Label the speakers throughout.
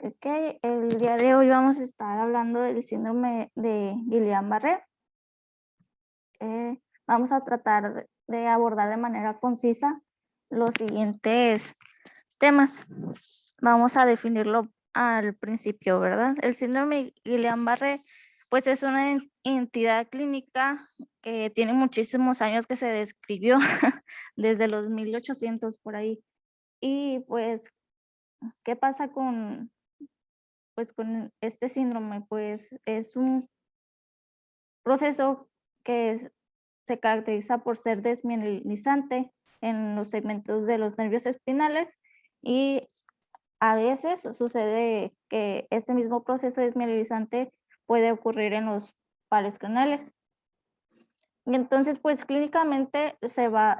Speaker 1: Ok, el día de hoy vamos a estar hablando del síndrome de Guillain-Barré. Vamos a tratar de abordar de manera concisa los siguientes temas. Vamos a definirlo al principio, ¿verdad? El síndrome Guillain-Barré, pues es una entidad clínica que tiene muchísimos años que se describió, desde los 1800 por ahí. Y pues, ¿qué pasa con este síndrome? Pues es un proceso que se caracteriza por ser desmielizante en los segmentos de los nervios espinales, y a veces sucede que este mismo proceso desmielizante puede ocurrir en los pares craneales. Y entonces, pues clínicamente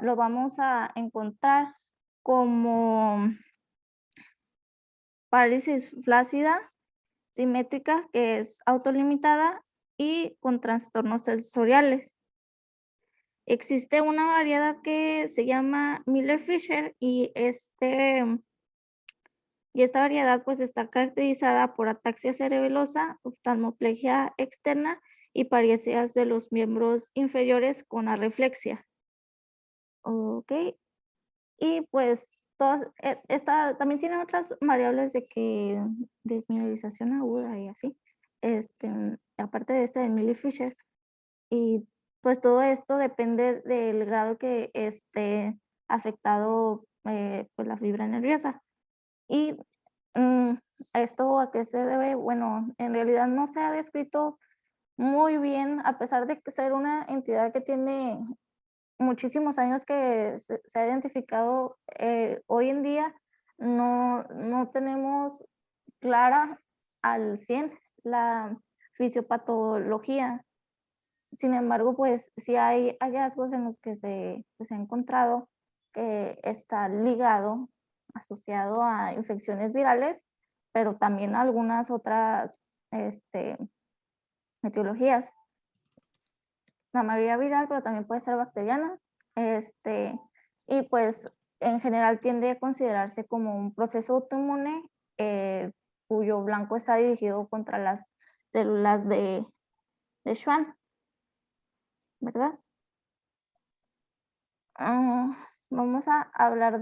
Speaker 1: lo vamos a encontrar como parálisis flácida simétrica, que es autolimitada y con trastornos sensoriales. Existe una variedad que se llama Miller-Fisher y esta variedad pues está caracterizada por ataxia cerebelosa, oftalmoplegia externa y paresias de los miembros inferiores con arreflexia. Ok, y pues esta también tiene otras variables de que desmineralización aguda y así, aparte de de Miller-Fisher. Y pues todo esto depende del grado que esté afectado, pues la fibra nerviosa. Y mm, ¿esto a qué se debe? Bueno, en realidad no se ha descrito muy bien, a pesar de que ser una entidad que tiene muchísimos años que se ha identificado. Hoy en día no tenemos clara al 100 la fisiopatología. Sin embargo, pues sí hay hallazgos en los que pues, se ha encontrado que está ligado, asociado a infecciones virales, pero también a algunas otras etiologías. La mayoría viral, pero también puede ser bacteriana. Y pues en general tiende a considerarse como un proceso autoinmune, cuyo blanco está dirigido contra las células de Schwann, ¿verdad? Vamos a hablar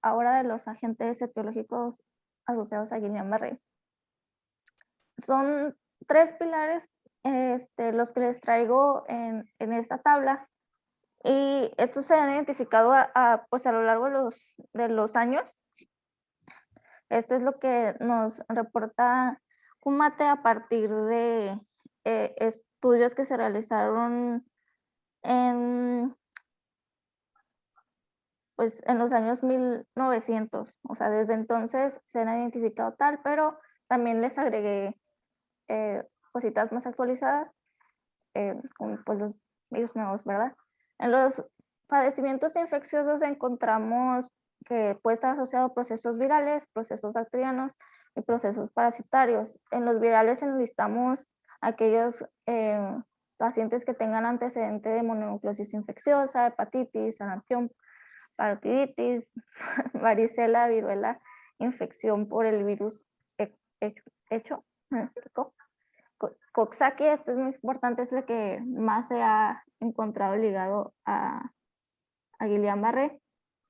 Speaker 1: ahora de los agentes etiológicos asociados a Guillain-Barré. Son tres pilares los que les traigo en esta tabla, y estos se han identificado pues a lo largo de los años. Esto es lo que nos reporta Kumate a partir de estudios que se realizaron en pues en los años 1900. O sea, desde entonces se han identificado tal, pero también les agregué cositas más actualizadas, con pues los virus nuevos, ¿verdad? En los padecimientos infecciosos encontramos que puede estar asociado a procesos virales, procesos bacterianos y procesos parasitarios. En los virales enlistamos aquellos pacientes que tengan antecedente de mononucleosis infecciosa, hepatitis, sarampión, parotiditis, varicela, viruela, infección por el virus hecho, Coxsackie. Esto es muy importante, es lo que más se ha encontrado ligado a Guillain-Barré.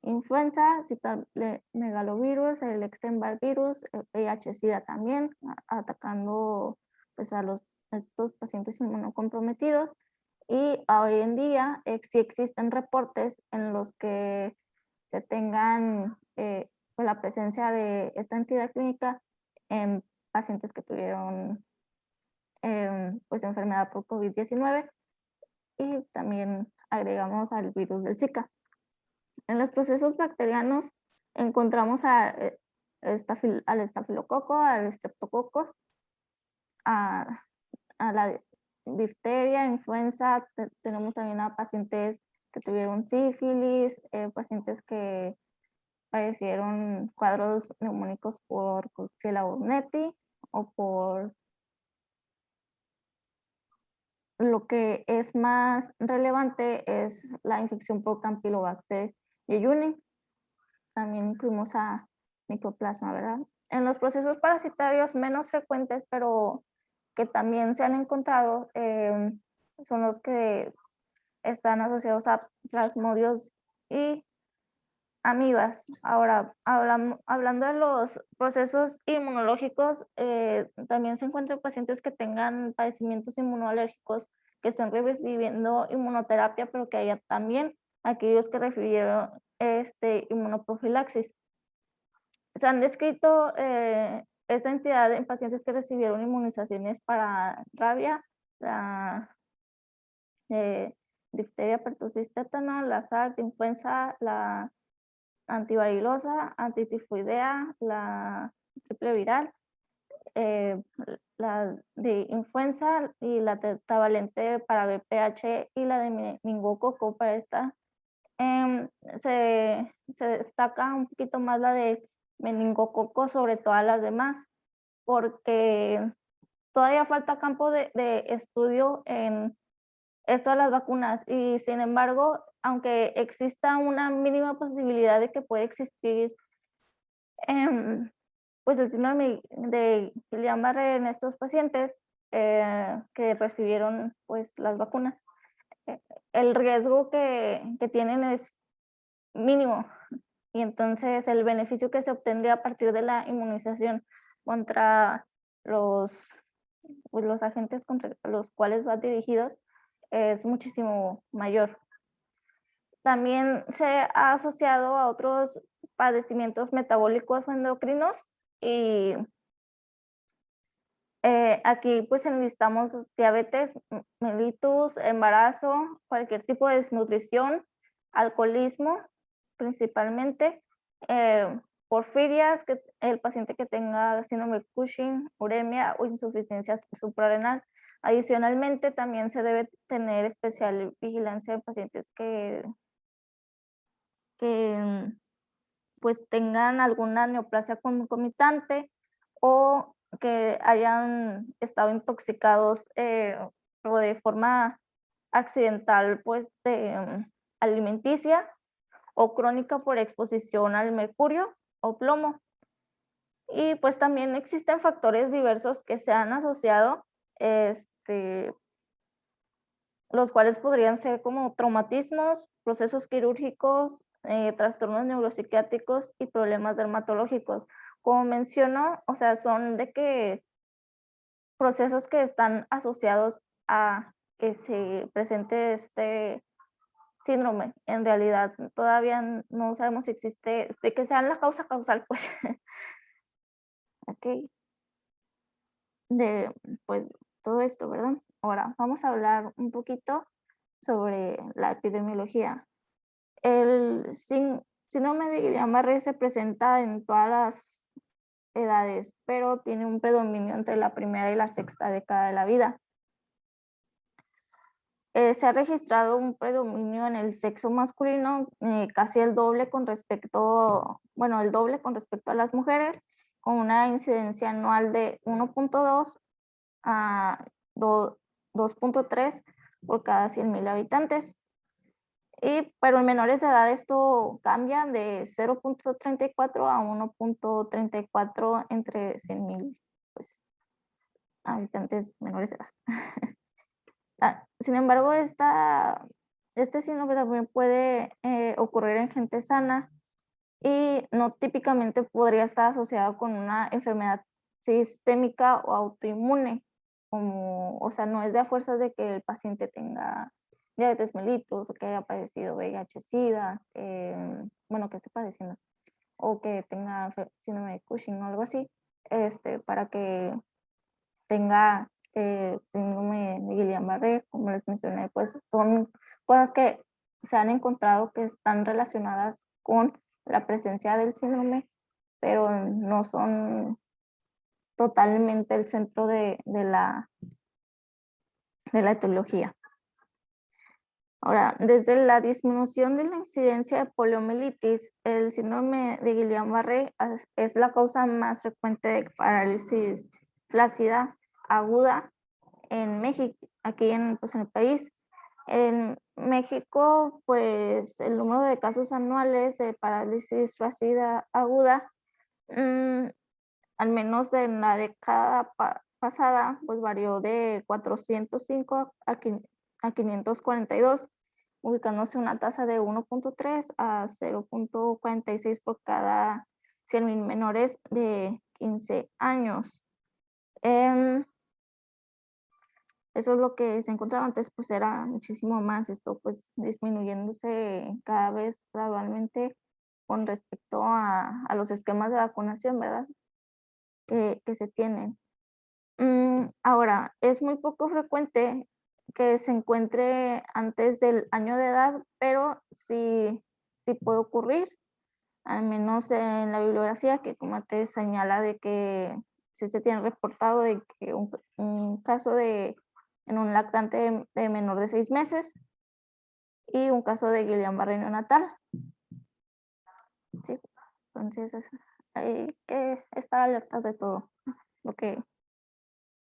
Speaker 1: Influenza, citomegalovirus, el Epstein-Barr virus, el VIH-Sida también, atacando pues a estos pacientes inmunocomprometidos. Y hoy en día sí existen reportes en los que se tengan pues la presencia de esta entidad clínica en pacientes que tuvieron pues enfermedad por COVID-19, y también agregamos al virus del Zika. En los procesos bacterianos encontramos al estafilococo, al estreptococos, a, a la difteria, influenza. Tenemos también a pacientes que tuvieron sífilis, pacientes que padecieron cuadros neumónicos por Coxiella burnetii o por lo que es más relevante es la infección por Campylobacter jejuni. También incluimos a Mycoplasma, ¿verdad? En los procesos parasitarios menos frecuentes, pero que también se han encontrado, son los que están asociados a plasmodios y amibas. Ahora, hablando de los procesos inmunológicos, también se encuentran pacientes que tengan padecimientos inmunológicos, que estén recibiendo inmunoterapia, pero que haya también aquellos que refirieron inmunoprofilaxis. Se han descrito esta entidad en pacientes que recibieron inmunizaciones para rabia, la difteria, pertussis, tétano, la SARS, influenza, la antivarilosa, antitifoidea, la triple viral, la de influenza y la tetravalente para VPH y la de meningococo. Para esta se destaca un poquito más la de meningococo sobre todas las demás, porque todavía falta campo de estudio en esto de las vacunas, y sin embargo, aunque exista una mínima posibilidad de que pueda existir pues el síndrome de Guillain-Barré en estos pacientes que recibieron pues las vacunas, el riesgo que tienen es mínimo, y entonces el beneficio que se obtendría a partir de la inmunización contra pues, los agentes contra los cuales va dirigidos es muchísimo mayor. También se ha asociado a otros padecimientos metabólicos o endocrinos, y aquí pues enlistamos diabetes, mellitus, embarazo, cualquier tipo de desnutrición, alcoholismo principalmente, porfirias, que el paciente que tenga síndrome de Cushing, uremia o insuficiencia suprarrenal. Adicionalmente, también se debe tener especial vigilancia en pacientes que pues tengan alguna neoplasia concomitante o que hayan estado intoxicados o de forma accidental, pues alimenticia o crónica por exposición al mercurio o plomo. Y pues también existen factores diversos que se han asociado, los cuales podrían ser como traumatismos, procesos quirúrgicos, trastornos neuropsiquiátricos y problemas dermatológicos. Como menciono, o sea, son de que procesos que están asociados a que se presente este síndrome. En realidad, todavía no sabemos si existe, de que sean la causa causal, pues. Ok, de pues todo esto, ¿verdad? Ahora vamos a hablar un poquito sobre la epidemiología. El síndrome de Guillain-Barré se presenta en todas las edades, pero tiene un predominio entre la primera y la sexta década de la vida. Se ha registrado un predominio en el sexo masculino, casi el doble con respecto, bueno, el doble con respecto a las mujeres, con una incidencia anual de 1.2 a 2.3 por cada 100,000 habitantes. Pero en menores de edad esto cambia de 0.34 a 1.34 entre 100,000 pues, habitantes menores de edad. Sin embargo, este síndrome también puede ocurrir en gente sana y no típicamente podría estar asociado con una enfermedad sistémica o autoinmune, o sea, no es de a fuerzas de que el paciente tenga diabetes mellitus o que haya padecido VIH-Sida, bueno, que esté padeciendo, o que tenga síndrome de Cushing o algo así, para que tenga síndrome de Guillain-Barré, como les mencioné, pues son cosas que se han encontrado que están relacionadas con la presencia del síndrome, pero no son totalmente el centro de la etiología. Ahora, desde la disminución de la incidencia de poliomielitis, el síndrome de Guillain-Barré es la causa más frecuente de parálisis flácida aguda en México, aquí pues en el país. En México, pues el número de casos anuales de parálisis flácida aguda al menos en la década pasada, pues varió de 405 a 542, ubicándose una tasa de 1.3 a 0.46 por cada 100.000 menores de 15 años. Eso es lo que se encontraba antes, pues era muchísimo más, esto pues disminuyéndose cada vez gradualmente con respecto a los esquemas de vacunación, ¿verdad? Que se tienen. Ahora, es muy poco frecuente que se encuentre antes del año de edad, pero sí puede ocurrir, al menos en la bibliografía, que como te señala de que sí se tiene reportado de que un caso en un lactante de menor de 6 meses y un caso de Guillain-Barré neonatal. Sí, entonces hay que estar alertas de todo, lo que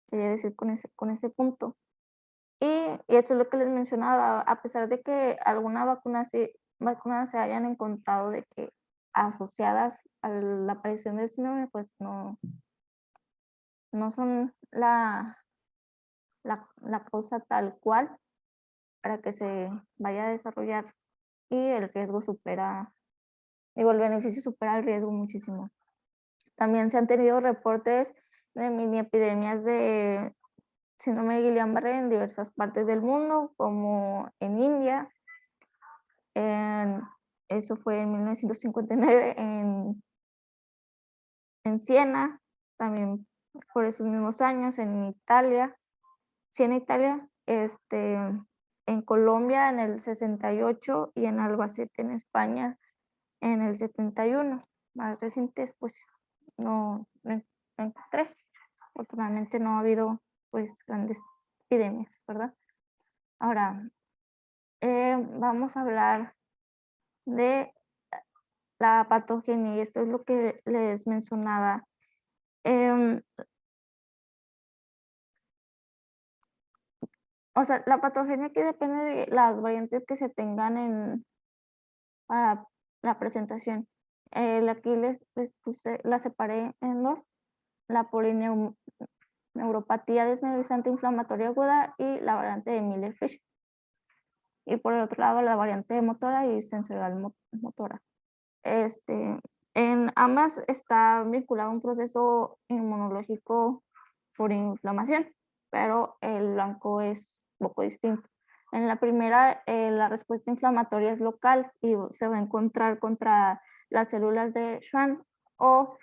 Speaker 1: quería decir con ese punto. Y esto es lo que les mencionaba, a pesar de que algunas vacunas se hayan encontrado de que asociadas a la aparición del síndrome, pues no son la causa tal cual para que se vaya a desarrollar, y el riesgo el beneficio supera el riesgo muchísimo. También se han tenido reportes de mini epidemias de síndrome de Guillain-Barré en diversas partes del mundo, como en India. Eso fue en 1959 en Siena, también por esos mismos años en Italia, Siena, Italia, en Colombia en el 68 y en Albacete, en España, en el 71. Más recientes, pues no encontré. Afortunadamente no ha habido pues grandes epidemias, ¿verdad? Ahora, vamos a hablar de la patogenia, y esto es lo que les mencionaba. Em, o sea, la patogenia aquí depende de las variantes que se tengan para la presentación. Aquí les puse, la separé en dos: la polineuropatía desmielinizante inflamatoria aguda y la variante de Miller-Fisher. Y por el otro lado, la variante motora y sensorial motora. En ambas está vinculado a un proceso inmunológico por inflamación, pero el blanco es poco distinto. En la primera, la respuesta inflamatoria es local y se va a encontrar contra las células de Schwann o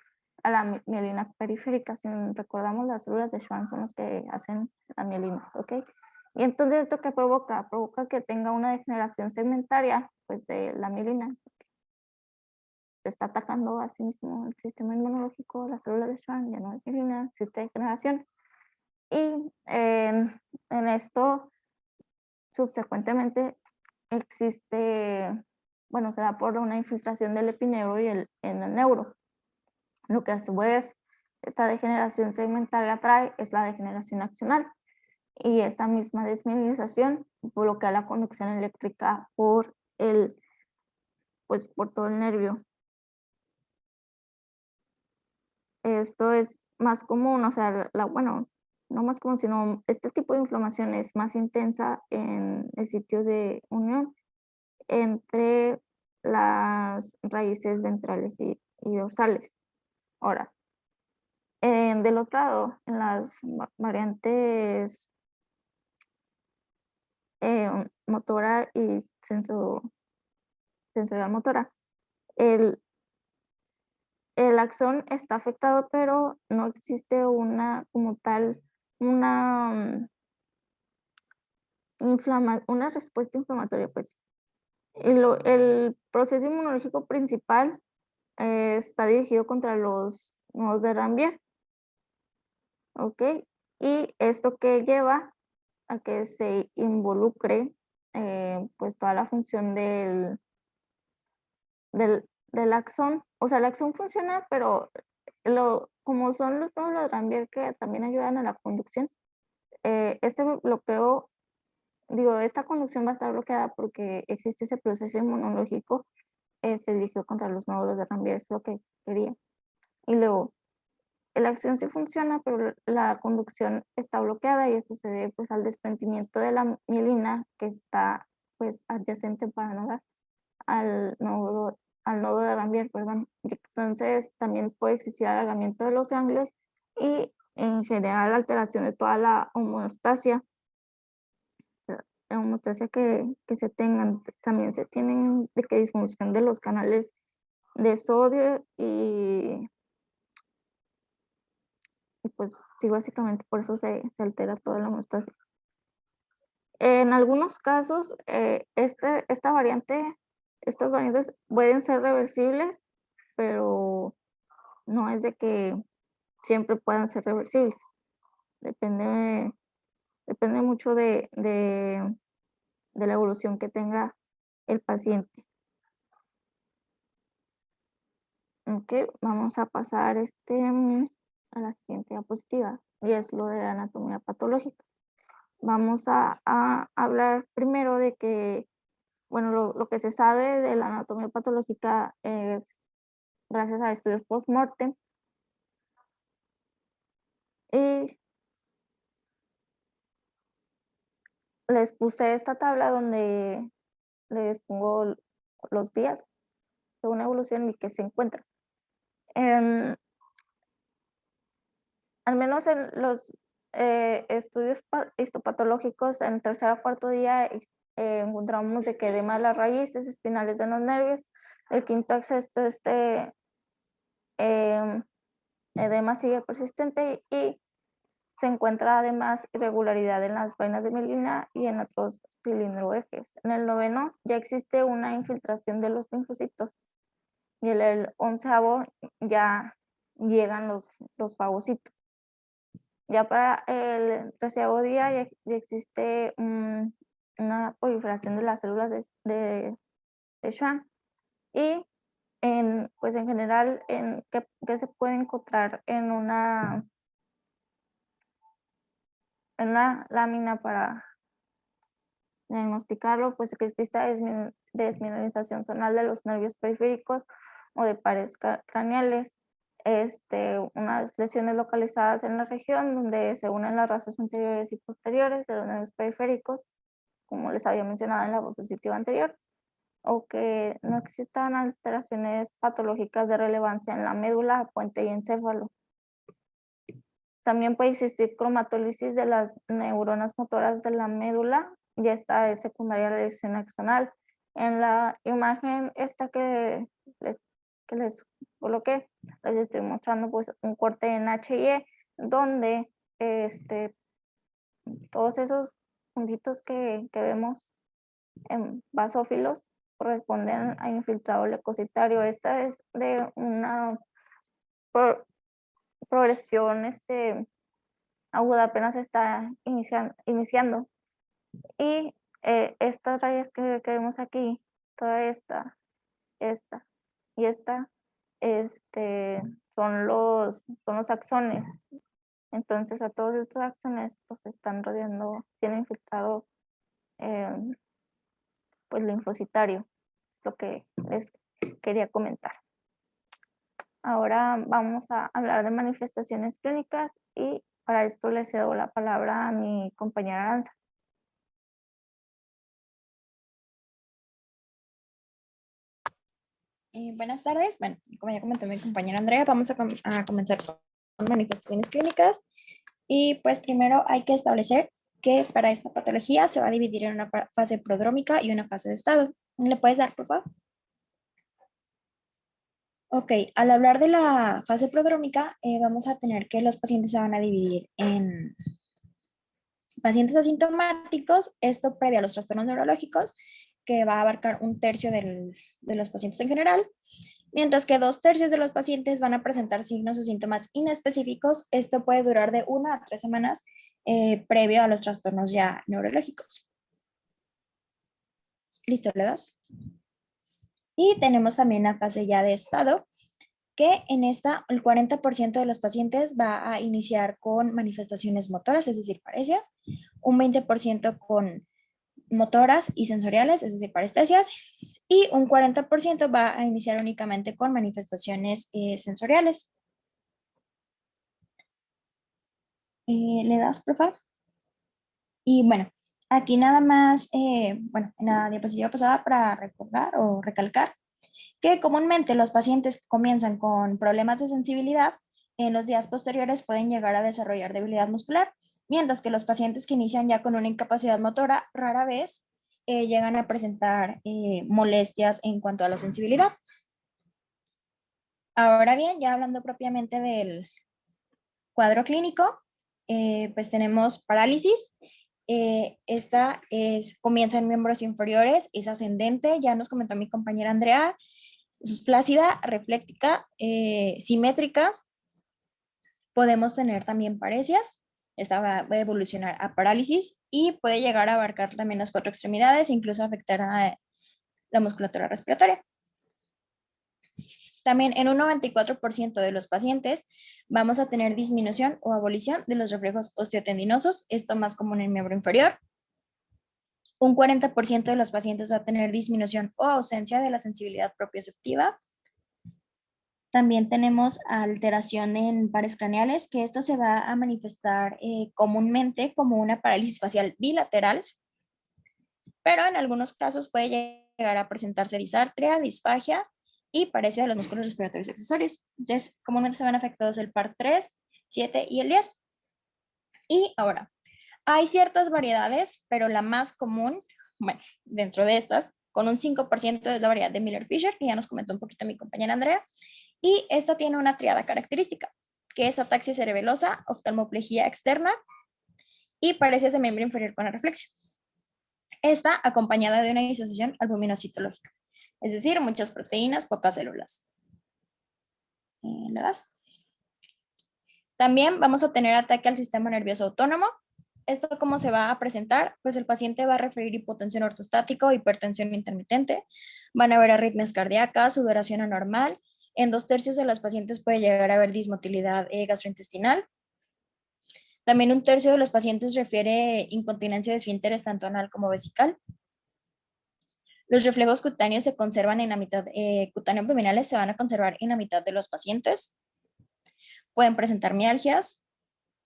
Speaker 1: a la mielina periférica. Si recordamos, las células de Schwann son las que hacen la mielina, ¿ok? Y entonces, ¿esto qué provoca? Provoca que tenga una degeneración segmentaria, pues, de la mielina. Está atacando a sí mismo el sistema inmunológico, las células de Schwann, ya no hay mielina, existe degeneración. Y en esto, subsecuentemente, se da por una infiltración del epineuro en el neuro. Lo que a su vez esta degeneración segmentaria trae es la degeneración axonal. Y esta misma desmielinización bloquea la conducción eléctrica por todo el nervio. Esto es más común, o sea, no más común, sino este tipo de inflamación es más intensa en el sitio de unión entre las raíces ventrales y dorsales. Ahora, del otro lado, en las variantes motora y sensorial motora, el axón está afectado, pero no existe como tal, una una respuesta inflamatoria, pues. El proceso inmunológico principal está dirigido contra los nodos de Ranvier, ¿ok? Y esto que lleva a que se involucre pues toda la función del axón. O sea, el axón funciona, pero como son los nodos de Ranvier que también ayudan a la conducción, este bloqueo, esta conducción va a estar bloqueada porque existe ese proceso inmunológico, se dirigió contra los nódulos de Ranvier, es lo que quería. Y luego, la acción sí funciona, pero la conducción está bloqueada y esto se debe pues al desprendimiento de la mielina que está pues adyacente para no dar al nodo de Rambier, perdón. Y entonces también puede existir alargamiento de los ganglios y en general alteración de toda la homeostasia que se tengan. También se tienen de que disfunción de los canales de sodio y pues sí, básicamente por eso se altera toda la homeostasia. En algunos casos, estas variantes pueden ser reversibles, pero no es de que siempre puedan ser reversibles. Depende, depende mucho de la evolución que tenga el paciente. Ok, vamos a pasar a la siguiente diapositiva, y es lo de la anatomía patológica. Vamos a hablar primero de que, bueno, lo que se sabe de la anatomía patológica es gracias a estudios post-mortem. Y les puse esta tabla donde les pongo los días según la evolución y que se encuentra. Al menos en los estudios histopatológicos, en el tercer o cuarto día encontramos de que edema de las raíces espinales de los nervios. El quinto al sexto em, edema sigue persistente y se encuentra además irregularidad en las vainas de mielina y en otros cilindroejes. En el noveno ya existe una infiltración de los linfocitos y en el onceavo ya llegan los fagocitos. Ya para el 13º día ya existe una proliferación de las células de Schwann. Y pues en general, ¿qué se puede encontrar en una lámina para diagnosticarlo? Pues que exista desmineralización zonal de los nervios periféricos o de pares craneales. Unas lesiones localizadas en la región donde se unen las rasas anteriores y posteriores de los nervios periféricos, como les había mencionado en la diapositiva anterior, o que no existan alteraciones patológicas de relevancia en la médula, puente y encéfalo. También puede existir cromatólisis de las neuronas motoras de la médula, y esta es secundaria a la lesión axonal. En la imagen esta que les coloqué, les estoy mostrando pues un corte en H&E donde todos esos puntitos que vemos en basófilos corresponden a infiltrado leucocitario. Esta es de una progresión aguda, apenas está iniciando. Y estas rayas que vemos aquí, toda esta y esta, son los axones. Entonces a todos estos axones pues están rodeando, tienen infiltrado pues linfocitario, lo que les quería comentar. Ahora vamos a hablar de manifestaciones clínicas y para esto le cedo la palabra a mi compañera Aranza.
Speaker 2: Buenas tardes. Bueno, como ya comentó mi compañera Andrea, vamos a comenzar con manifestaciones clínicas. Y pues primero hay que establecer que para esta patología se va a dividir en una fase prodrómica y una fase de estado. ¿Le puedes dar, por favor? Ok, al hablar de la fase prodrómica, vamos a tener que los pacientes se van a dividir en pacientes asintomáticos, esto previo a los trastornos neurológicos, que va a abarcar 1/3 de los pacientes en general, mientras que 2/3 de los pacientes van a presentar signos o síntomas inespecíficos. Esto puede durar de 1 a 3 semanas previo a los trastornos ya neurológicos. ¿Listo? ¿Le das? Y tenemos también la fase ya de estado, que en esta el 40% de los pacientes va a iniciar con manifestaciones motoras, es decir, parecias, un 20% con motoras y sensoriales, es decir, parestesias, y un 40% va a iniciar únicamente con manifestaciones sensoriales. ¿Le das, por favor? Y bueno, aquí nada más, bueno, en la diapositiva pasada para recordar o recalcar que comúnmente los pacientes que comienzan con problemas de sensibilidad en los días posteriores pueden llegar a desarrollar debilidad muscular, mientras que los pacientes que inician ya con una incapacidad motora rara vez llegan a presentar molestias en cuanto a la sensibilidad. Ahora bien, ya hablando propiamente del cuadro clínico, pues tenemos parálisis. Comienza en miembros inferiores, es ascendente, ya nos comentó mi compañera Andrea, es flácida, refléctica, simétrica. Podemos tener también paresias, esta va a evolucionar a parálisis y puede llegar a abarcar también las 4 extremidades, incluso afectar a la musculatura respiratoria. También en un 94% de los pacientes vamos a tener disminución o abolición de los reflejos osteotendinosos, esto más común en el miembro inferior. Un 40% de los pacientes va a tener disminución o ausencia de la sensibilidad propioceptiva. También tenemos alteración en pares craneales, que esta se va a manifestar comúnmente como una parálisis facial bilateral, pero en algunos casos puede llegar a presentarse disartria, disfagia y paresia de los músculos respiratorios accesorios. Entonces, comúnmente se ven afectados el par 3, 7 y el 10. Y ahora, hay ciertas variedades, pero la más común, bueno, dentro de estas, con un 5% es la variedad de Miller-Fisher, que ya nos comentó un poquito mi compañera Andrea, y esta tiene una triada característica, que es ataxia cerebelosa, oftalmoplegia externa y parecias de miembro inferior con arreflexia. Esta acompañada de una disociación albuminocitológica, es decir, muchas proteínas, pocas células. ¿Le das? También vamos a tener ataque al sistema nervioso autónomo. ¿Esto cómo se va a presentar? Pues el paciente va a referir hipotensión ortostática, hipertensión intermitente, van a haber arritmias cardíacas, sudoración anormal. En 2/3 de los pacientes puede llegar a haber dismotilidad gastrointestinal. También 1/3 de los pacientes refiere incontinencia de esfínteres tanto anal como vesical. Los reflejos cutáneos se conservan en la mitad, cutáneo abdominales se van a conservar en la mitad de los pacientes. Pueden presentar mialgias.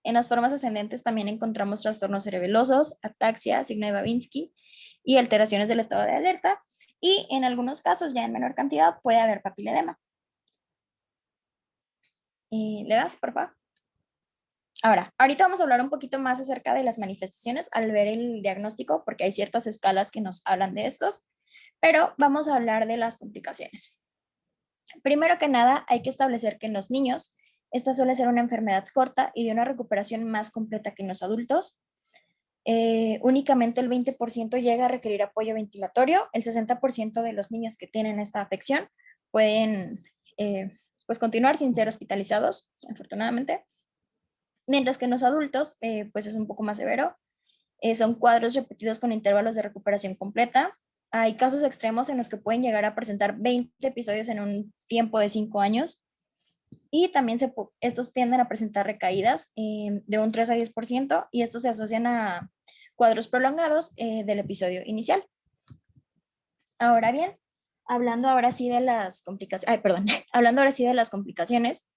Speaker 2: En las formas ascendentes también encontramos trastornos cerebelosos, ataxia, signo de Babinski y alteraciones del estado de alerta. Y en algunos casos, ya en menor cantidad, puede haber papiledema. ¿Le das, por favor? Ahora, ahorita vamos a hablar un poquito más acerca de las manifestaciones al ver el diagnóstico, porque hay ciertas escalas que nos hablan de estos, pero vamos a hablar de las complicaciones. Primero que nada, hay que establecer que en los niños esta suele ser una enfermedad corta y de una recuperación más completa que en los adultos. Únicamente el 20% llega a requerir apoyo ventilatorio. El 60% de los niños que tienen esta afección pueden pues continuar sin ser hospitalizados, afortunadamente. Mientras que en los adultos pues es un poco más severo. Son cuadros repetidos con intervalos de recuperación completa. Hay casos extremos en los que pueden llegar a presentar 20 episodios en un tiempo de 5 años. Y también estos tienden a presentar recaídas de un 3 a 10% y estos se asocian a cuadros prolongados del episodio inicial. Ahora bien, hablando ahora sí de las complicaciones, hablando ahora sí de las complicaciones,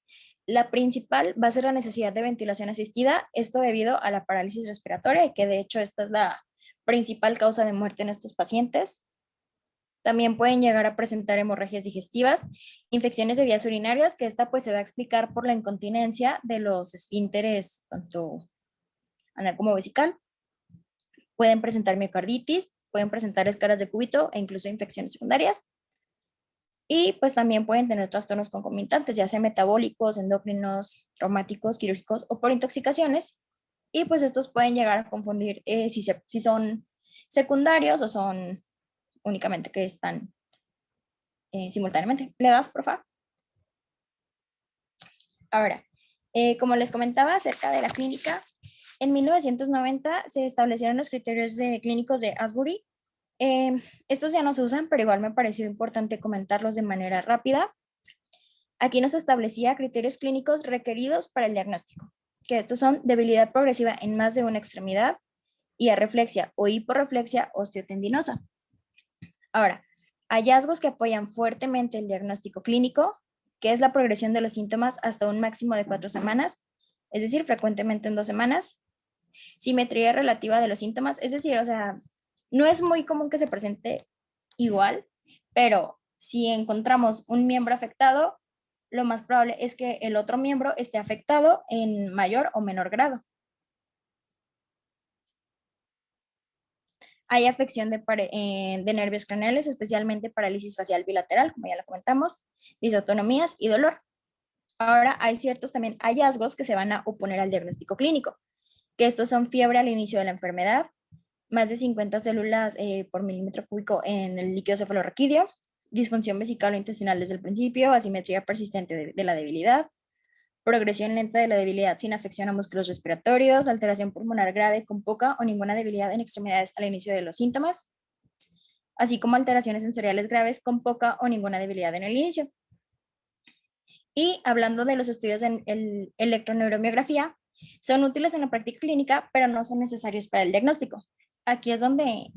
Speaker 2: la principal va a ser la necesidad de ventilación asistida, esto debido a la parálisis respiratoria y que de hecho esta es la principal causa de muerte en estos pacientes. También pueden llegar a presentar hemorragias digestivas, infecciones de vías urinarias, que esta pues se va a explicar por la incontinencia de los esfínteres, tanto anal como vesical. Pueden presentar miocarditis, pueden presentar escaras de cúbito e incluso infecciones secundarias. Y pues también pueden tener trastornos concomitantes, ya sea metabólicos, endocrinos, traumáticos, quirúrgicos o por intoxicaciones. Y pues estos pueden llegar a confundir si son secundarios o son únicamente que están simultáneamente. ¿Le das, por favor? Ahora, como les comentaba acerca de la clínica, en 1990 se establecieron los criterios clínicos de Asbury. Estos ya no se usan, pero igual me pareció importante comentarlos de manera rápida. Aquí nos establecía criterios clínicos requeridos para el diagnóstico, que estos son debilidad progresiva en más de una extremidad y arreflexia o hiporreflexia osteotendinosa. Ahora, hallazgos que apoyan fuertemente el diagnóstico clínico, que es la progresión de los síntomas hasta un máximo de 4 semanas, es decir, frecuentemente en 2 semanas. Simetría relativa de los síntomas, es decir, o sea, no es muy común que se presente igual, pero si encontramos un miembro afectado, lo más probable es que el otro miembro esté afectado en mayor o menor grado. Hay afección de nervios craneales, especialmente parálisis facial bilateral, como ya lo comentamos, disautonomías y dolor. Ahora hay ciertos también hallazgos que se van a oponer al diagnóstico clínico, que estos son fiebre al inicio de la enfermedad, más de 50 células por milímetro cúbico en el líquido cefalorraquídeo, disfunción vesical o intestinal desde el principio, asimetría persistente de la debilidad, progresión lenta de la debilidad sin afección a músculos respiratorios, alteración pulmonar grave con poca o ninguna debilidad en extremidades al inicio de los síntomas, así como alteraciones sensoriales graves con poca o ninguna debilidad en el inicio. Y hablando de los estudios en electroneuromiografía, son útiles en la práctica clínica, pero no son necesarios para el diagnóstico. Aquí es donde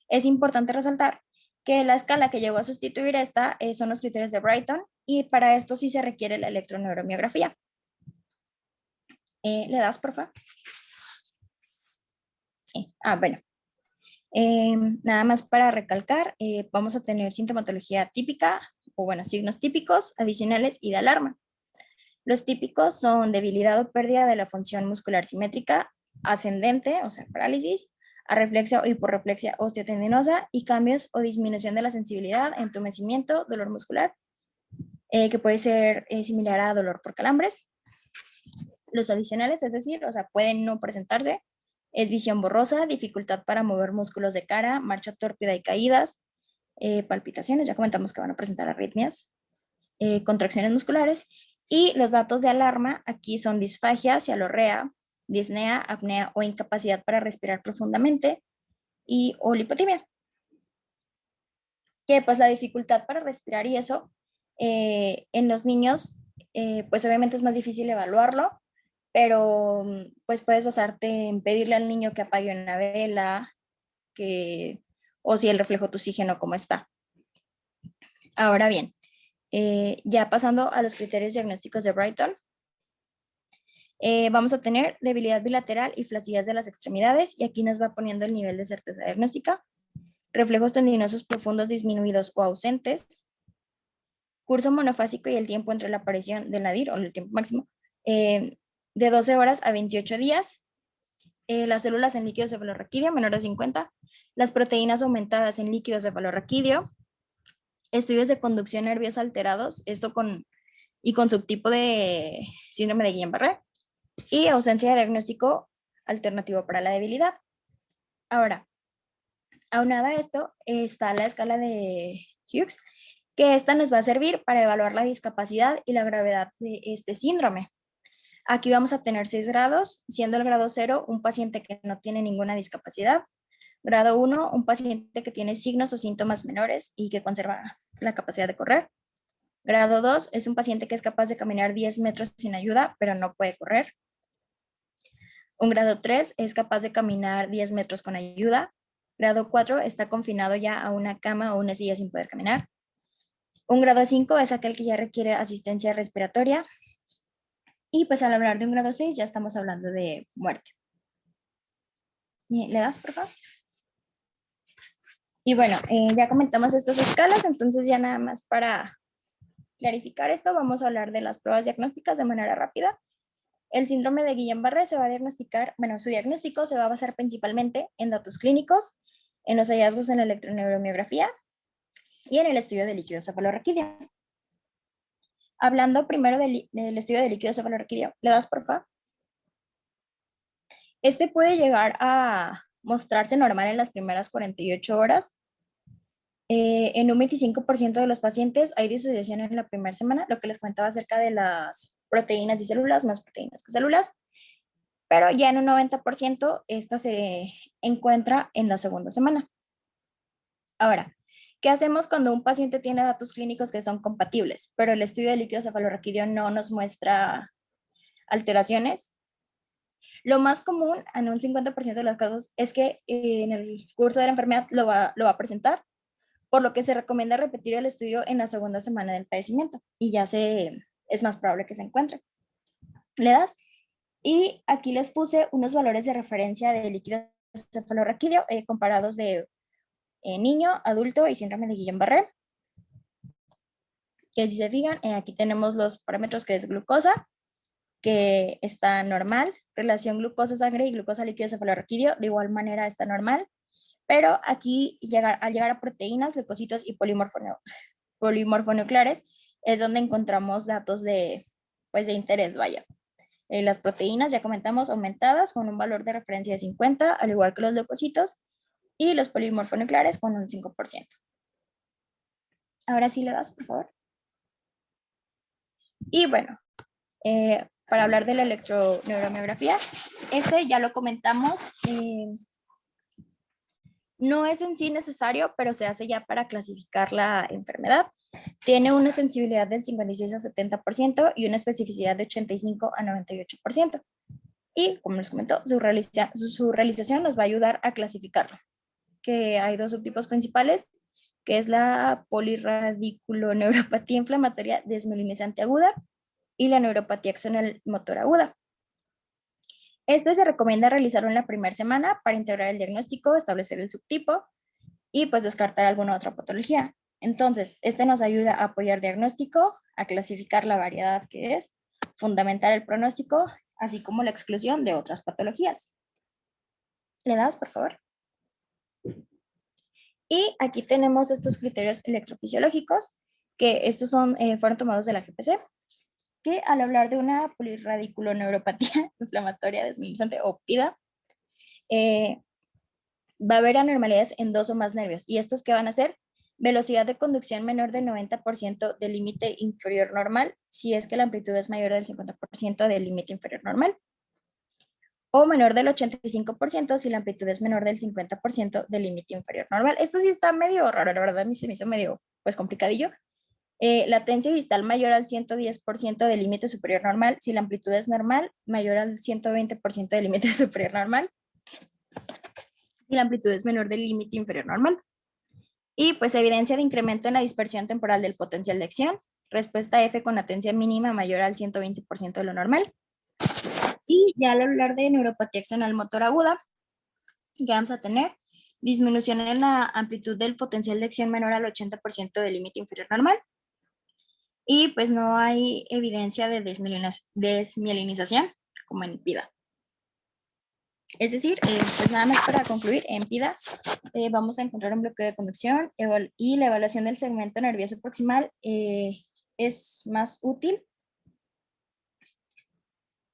Speaker 2: es importante resaltar que la escala que llegó a sustituir esta son los criterios de Brighton, y para esto sí se requiere la electroneuromiografía. ¿Le das, por favor? Bueno. Nada más para recalcar, vamos a tener sintomatología típica, o bueno, signos típicos, adicionales y de alarma. Los típicos son debilidad o pérdida de la función muscular simétrica ascendente, o sea, parálisis, arreflexia o hiporreflexia osteotendinosa, y cambios o disminución de la sensibilidad, entumecimiento, dolor muscular, que puede ser similar a dolor por calambres. Los adicionales, es decir, o sea, pueden no presentarse, es visión borrosa, dificultad para mover músculos de cara, marcha tórpida y caídas, palpitaciones, ya comentamos que van a presentar arritmias, contracciones musculares, y los datos de alarma aquí son disfagia, cialorrea, disnea, apnea o incapacidad para respirar profundamente, y o lipotimia. Que pues la dificultad para respirar y eso, en los niños, pues obviamente es más difícil evaluarlo, pero pues puedes basarte en pedirle al niño que apague una vela, o si el reflejo de oxígeno cómo está. Ahora bien, ya pasando a los criterios diagnósticos de Brighton, vamos a tener debilidad bilateral y flacidez de las extremidades, y aquí nos va poniendo el nivel de certeza diagnóstica, reflejos tendinosos profundos disminuidos o ausentes, curso monofásico y el tiempo entre la aparición del nadir, o el tiempo máximo, de 12 horas a 28 días, las células en líquido cefalorraquídeo menor de 50, las proteínas aumentadas en líquido cefalorraquídeo, estudios de conducción nerviosa alterados, esto con subtipo de síndrome de Guillain-Barré, y ausencia de diagnóstico alternativo para la debilidad. Ahora, aunada a esto, está la escala de Hughes, que esta nos va a servir para evaluar la discapacidad y la gravedad de este síndrome. Aquí vamos a tener 6 grados, siendo el grado 0 un paciente que no tiene ninguna discapacidad, grado 1 un paciente que tiene signos o síntomas menores y que conserva la capacidad de correr, grado 2 es un paciente que es capaz de caminar 10 metros sin ayuda, pero no puede correr, un grado 3 es capaz de caminar 10 metros con ayuda, grado 4 está confinado ya a una cama o una silla sin poder caminar, un grado 5 es aquel que ya requiere asistencia respiratoria, y pues al hablar de un grado 6 ya estamos hablando de muerte. ¿Le das, por favor? Y bueno, ya comentamos estas escalas, entonces ya nada más para clarificar esto, vamos a hablar de las pruebas diagnósticas de manera rápida. El síndrome de Guillain-Barré se va a diagnosticar, bueno, su diagnóstico se va a basar principalmente en datos clínicos, en los hallazgos en la electroneuromiografía y en el estudio de líquido cefalorraquídeo. Hablando primero del estudio de líquido cefalorraquídeo, ¿le das, por favor? Este puede llegar a mostrarse normal en las primeras 48 horas. En un 25% de los pacientes hay disociación en la primera semana, lo que les comentaba acerca de las proteínas y células, más proteínas que células, pero ya en un 90% esta se encuentra en la segunda semana. Ahora, ¿qué hacemos cuando un paciente tiene datos clínicos que son compatibles, pero el estudio de líquido cefalorraquídeo no nos muestra alteraciones? Lo más común en un 50% de los casos es que en el curso de la enfermedad lo va a presentar, por lo que se recomienda repetir el estudio en la segunda semana del padecimiento y ya es más probable que se encuentre. Le das. Y aquí les puse unos valores de referencia de líquido cefalorraquídeo comparados de niño, adulto y síndrome de Guillain-Barré. Que si se fijan, aquí tenemos los parámetros que es glucosa, que está normal, relación glucosa-sangre y glucosa-líquido cefalorraquídeo, de igual manera está normal, pero aquí al llegar a proteínas, leucocitos y polimorfonucleares, es donde encontramos datos pues de interés, vaya. Las proteínas, ya comentamos, aumentadas con un valor de referencia de 50, al igual que los leucocitos, y los polimorfonucleares con un 5%. Ahora sí le das, por favor. Y bueno, para hablar de la electroneuromiografía, ya lo comentamos, no es en sí necesario, pero se hace ya para clasificar la enfermedad. Tiene una sensibilidad del 56 a 70% y una especificidad de 85 a 98%. Y, como les comentó, su realización nos va a ayudar a clasificarlo, que hay dos subtipos principales, que es la polirradiculoneuropatía inflamatoria desmielinizante aguda y la neuropatía axonal motor aguda. Se recomienda realizarlo en la primera semana para integrar el diagnóstico, establecer el subtipo y pues descartar alguna otra patología. Entonces, nos ayuda a apoyar diagnóstico, a clasificar la variedad que es, fundamentar el pronóstico, así como la exclusión de otras patologías. ¿Le das, por favor? Y aquí tenemos estos criterios electrofisiológicos, que estos fueron tomados de la GPC, que al hablar de una polirradiculoneuropatía inflamatoria desmielinizante o PIDA, va a haber anormalidades en dos o más nervios. ¿Y estas qué van a ser? Velocidad de conducción menor del 90% del límite inferior normal, si es que la amplitud es mayor del 50% del límite inferior normal. O menor del 85% si la amplitud es menor del 50% del límite inferior normal. Esto sí está medio raro, la verdad a mí se me hizo medio pues complicadillo. Latencia distal mayor al 110% del límite superior normal si la amplitud es normal, mayor al 120% del límite superior normal si la amplitud es menor del límite inferior normal. Y pues evidencia de incremento en la dispersión temporal del potencial de acción, respuesta F con latencia mínima mayor al 120% de lo normal. Y ya al hablar de neuropatía axonal motor aguda, que vamos a tener disminución en la amplitud del potencial de acción menor al 80% del límite inferior normal. Y pues no hay evidencia de desmielinización como en PIDA. Es decir, pues nada más para concluir, en PIDA vamos a encontrar un bloqueo de conducción y la evaluación del segmento nervioso proximal es más útil.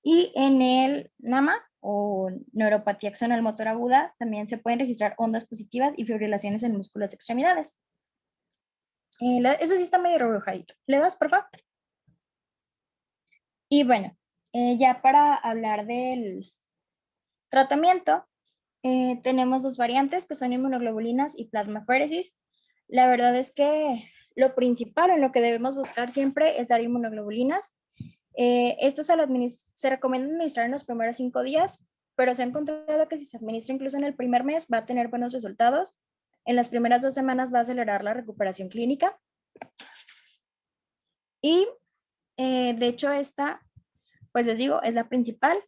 Speaker 2: Y en el NAMA o neuropatía axonal motor aguda también se pueden registrar ondas positivas y fibrilaciones en músculos de extremidades. Eso sí está medio rebujadito. ¿Le das, por favor? Y bueno, ya para hablar del tratamiento, tenemos dos variantes que son inmunoglobulinas y plasmaféresis. La verdad es que lo principal en lo que debemos buscar siempre es dar inmunoglobulinas. Estas se recomienda administrar en los primeros 5 días, pero se ha encontrado que si se administra incluso en el primer mes va a tener buenos resultados. En las primeras 2 semanas va a acelerar la recuperación clínica. Y de hecho pues les digo, es la principal.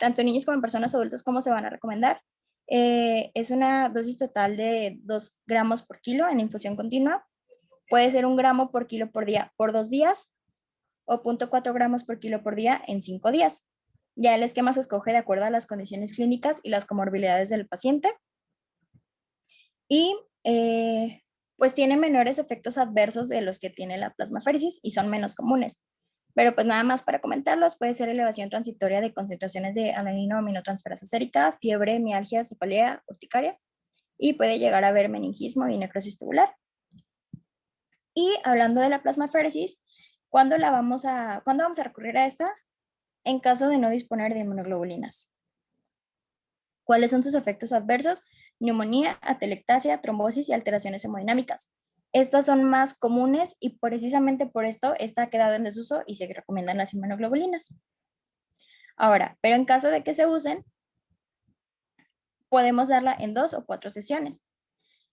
Speaker 2: Tanto en niños como en personas adultas, ¿cómo se van a recomendar? Es una dosis total de 2 gramos por kilo en infusión continua. Puede ser 1 gramo por kilo por día por 2 días o 0.4 gramos por kilo por día en 5 días. Ya el esquema se escoge de acuerdo a las condiciones clínicas y las comorbilidades del paciente. Y pues tiene menores efectos adversos de los que tiene la plasmaféresis y son menos comunes. Pero pues nada más para comentarlos, puede ser elevación transitoria de concentraciones de alanina o aminotransferasa sérica, fiebre, mialgia, cefalea, urticaria, y puede llegar a haber meningismo y necrosis tubular. Y hablando de la plasmaféresis, ¿cuándo vamos a recurrir a esta? En caso de no disponer de inmunoglobulinas. ¿Cuáles son sus efectos adversos? Neumonía, atelectasia, trombosis y alteraciones hemodinámicas. Estas son más comunes y precisamente por esto esta ha quedado en desuso y se recomiendan las inmunoglobulinas. Ahora, pero en caso de que se usen, podemos darla en 2 o 4 sesiones.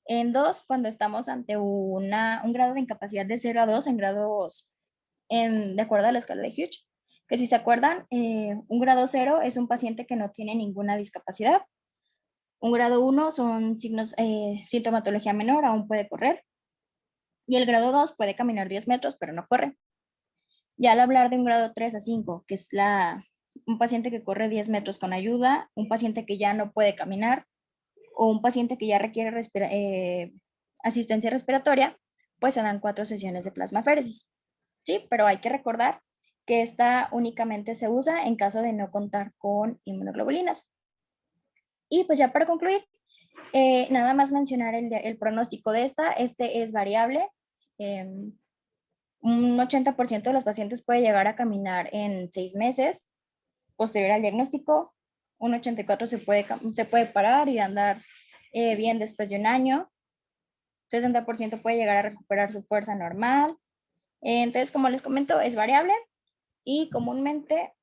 Speaker 2: En 2, cuando estamos ante un grado de incapacidad de 0 a 2 en grados, de acuerdo a la escala de Hughes, que si se acuerdan, un grado 0 es un paciente que no tiene ninguna discapacidad. Un grado 1 son signos, sintomatología menor, aún puede correr. Y el grado 2 puede caminar 10 metros, pero no corre. Ya al hablar de un grado 3 a 5, que es un paciente que corre 10 metros con ayuda, un paciente que ya no puede caminar o un paciente que ya requiere asistencia respiratoria, pues se dan 4 sesiones de plasmaféresis. Sí, pero hay que recordar que esta únicamente se usa en caso de no contar con inmunoglobulinas. Y pues ya para concluir, nada más mencionar el pronóstico de este es variable. Un 80% de los pacientes puede llegar a caminar en 6 meses. Posterior al diagnóstico, un 84% se puede parar y andar bien después de un año. 60% puede llegar a recuperar su fuerza normal. Entonces, como les comento, es variable y comúnmente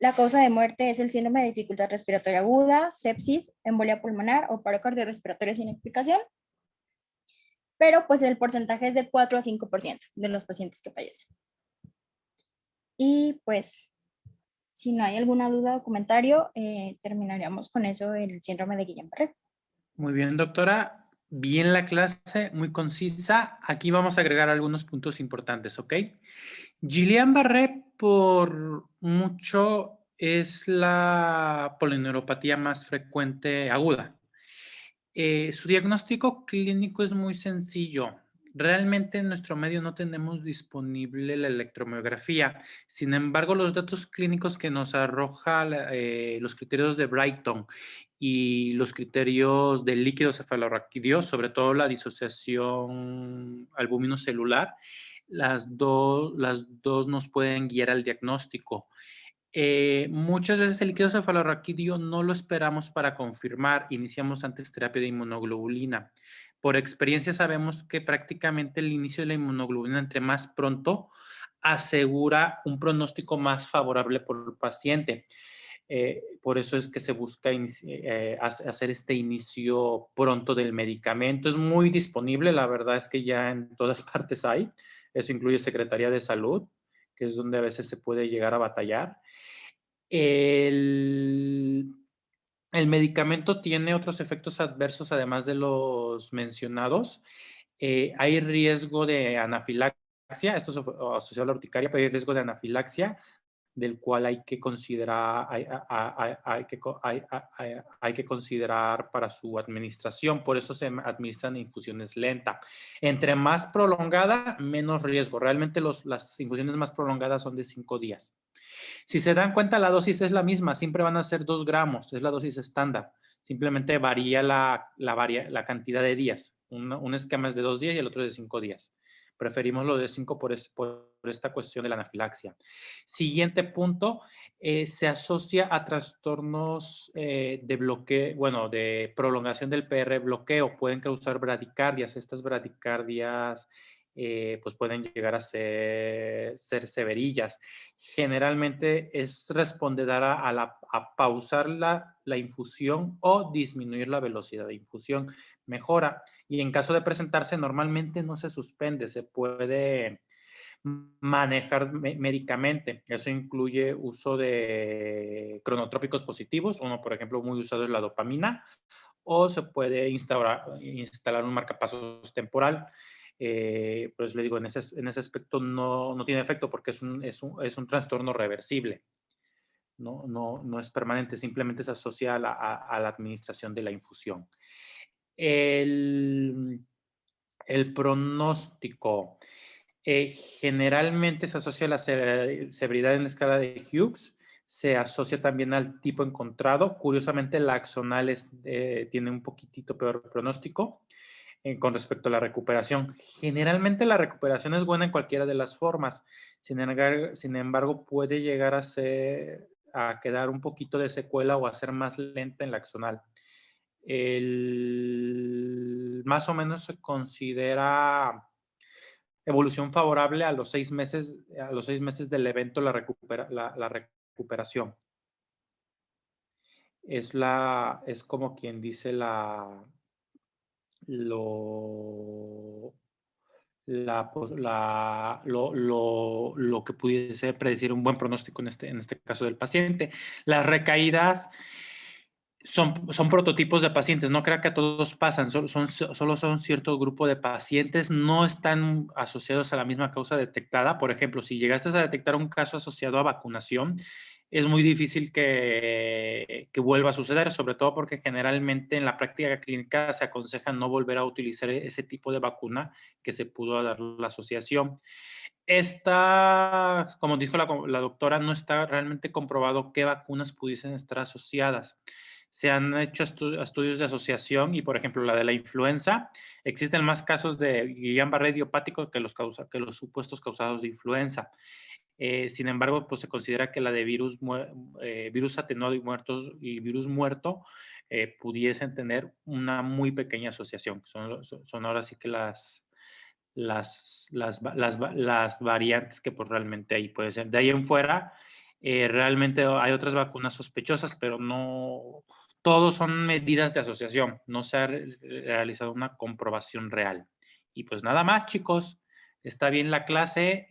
Speaker 2: la causa de muerte es el síndrome de dificultad respiratoria aguda, sepsis, embolia pulmonar o paro cardiorrespiratorio sin explicación. Pero pues el porcentaje es de 4 a 5% de los pacientes que fallecen. Y pues, si no hay alguna duda o comentario, terminaríamos con eso el síndrome de Guillain-Barré.
Speaker 3: Muy bien, doctora. Bien la clase, muy concisa. Aquí vamos a agregar algunos puntos importantes, ¿ok? Guillain-Barré por mucho es la polineuropatía más frecuente aguda. Su diagnóstico clínico es muy sencillo. Realmente en nuestro medio no tenemos disponible la electromiografía. Sin embargo, los datos clínicos que nos arroja los criterios de Brighton y los criterios del líquido cefalorraquídeo, sobre todo la disociación albuminocelular, las dos nos pueden guiar al diagnóstico. Muchas veces el líquido cefalorraquídeo no lo esperamos para confirmar, iniciamos antes terapia de inmunoglobulina. Por experiencia sabemos que prácticamente el inicio de la inmunoglobulina entre más pronto asegura un pronóstico más favorable por el paciente. Por eso es que se busca hacer este inicio pronto del medicamento. Es muy disponible, la verdad es que ya en todas partes hay. Eso incluye Secretaría de Salud, que es donde a veces se puede llegar a batallar. El, el medicamento tiene otros efectos adversos además de los mencionados. Hay riesgo de anafilaxia, esto es asociado a la urticaria, pero hay riesgo de anafilaxia del cual hay que considerar, hay que considerar para su administración. Por eso se administran infusiones lentas. Entre más prolongada, menos riesgo. Realmente las infusiones más prolongadas son de 5 días. Si se dan cuenta, la dosis es la misma, siempre van a ser 2 gramos, es la dosis estándar. Simplemente varía la cantidad de días. Un esquema es de 2 días y el otro es de 5 días. Preferimos lo de 5 por esta cuestión de la anafilaxia. Siguiente punto, se asocia a trastornos de bloqueo, bueno, de prolongación del PR bloqueo. Pueden causar bradicardias. Estas bradicardias pues pueden llegar a ser severillas. Generalmente es responder a pausar la infusión o disminuir la velocidad de infusión. Mejora. Y en caso de presentarse, normalmente no se suspende, se puede manejar médicamente. Eso incluye uso de cronotrópicos positivos. Uno, por ejemplo, muy usado es la dopamina, o se puede instalar un marcapasos temporal. Pues le digo, en ese aspecto no tiene efecto porque es un trastorno reversible. No es permanente, simplemente se asocia a la administración de la infusión. El pronóstico. Generalmente se asocia a la severidad en la escala de Hughes, se asocia también al tipo encontrado. Curiosamente, la axonal tiene un poquitito peor pronóstico con respecto a la recuperación. Generalmente la recuperación es buena en cualquiera de las formas, sin embargo puede llegar a quedar un poquito de secuela o a ser más lenta en la axonal. Más o menos se considera evolución favorable a los 6 meses del evento, la recuperación. Es como quien dice lo lo que pudiese predecir un buen pronóstico en este caso del paciente. Las recaídas son prototipos de pacientes, no crea que a todos pasan, solo son cierto grupo de pacientes, no están asociados a la misma causa detectada. Por ejemplo, si llegaste a detectar un caso asociado a vacunación, es muy difícil que vuelva a suceder, sobre todo porque generalmente en la práctica clínica se aconseja no volver a utilizar ese tipo de vacuna que se pudo dar la asociación. Como dijo la doctora, no está realmente comprobado qué vacunas pudiesen estar asociadas. Se han hecho estudios de asociación y, por ejemplo, la de la influenza, existen más casos de Guillain-Barré idiopático que los supuestos causados de influenza. Sin embargo, pues se considera que la de virus atenuado y virus muerto pudiesen tener una muy pequeña asociación. Son ahora sí que las variantes que pues realmente ahí puede ser. De ahí en fuera, realmente hay otras vacunas sospechosas, pero no, todos son medidas de asociación. No se ha realizado una comprobación real. Y pues nada más, chicos. Está bien la clase.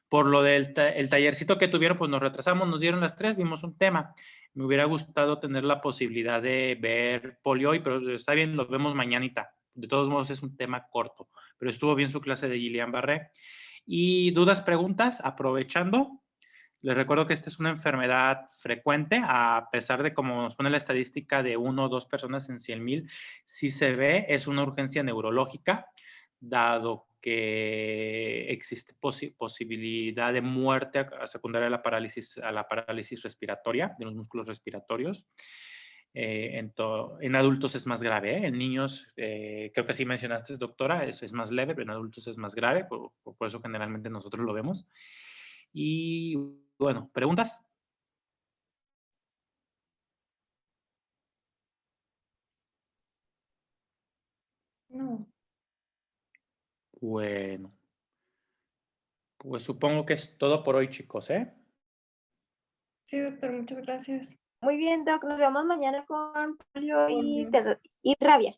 Speaker 3: Por lo del el tallercito que tuvieron, pues nos retrasamos, nos dieron las 3, vimos un tema. Me hubiera gustado tener la posibilidad de ver polio hoy, pero está bien, lo vemos mañanita. De todos modos es un tema corto, pero estuvo bien su clase de Guillain-Barré. Y dudas, preguntas, aprovechando. Les recuerdo que esta es una enfermedad frecuente, a pesar de como nos pone la estadística de 1 o 2 personas en 100,000, si se ve, es una urgencia neurológica, dado que existe posibilidad de muerte secundaria a la parálisis respiratoria, de los músculos respiratorios. En adultos es más grave, ¿eh? En niños, creo que sí mencionaste, doctora, eso es más leve, pero en adultos es más grave, por eso generalmente nosotros lo vemos. Y bueno, ¿preguntas?
Speaker 2: No.
Speaker 3: Bueno, pues supongo que es todo por hoy, chicos, ¿eh?
Speaker 4: Sí, doctor, muchas gracias.
Speaker 5: Muy bien, Doc. Nos vemos mañana con polio y
Speaker 4: Polio.
Speaker 5: rabia.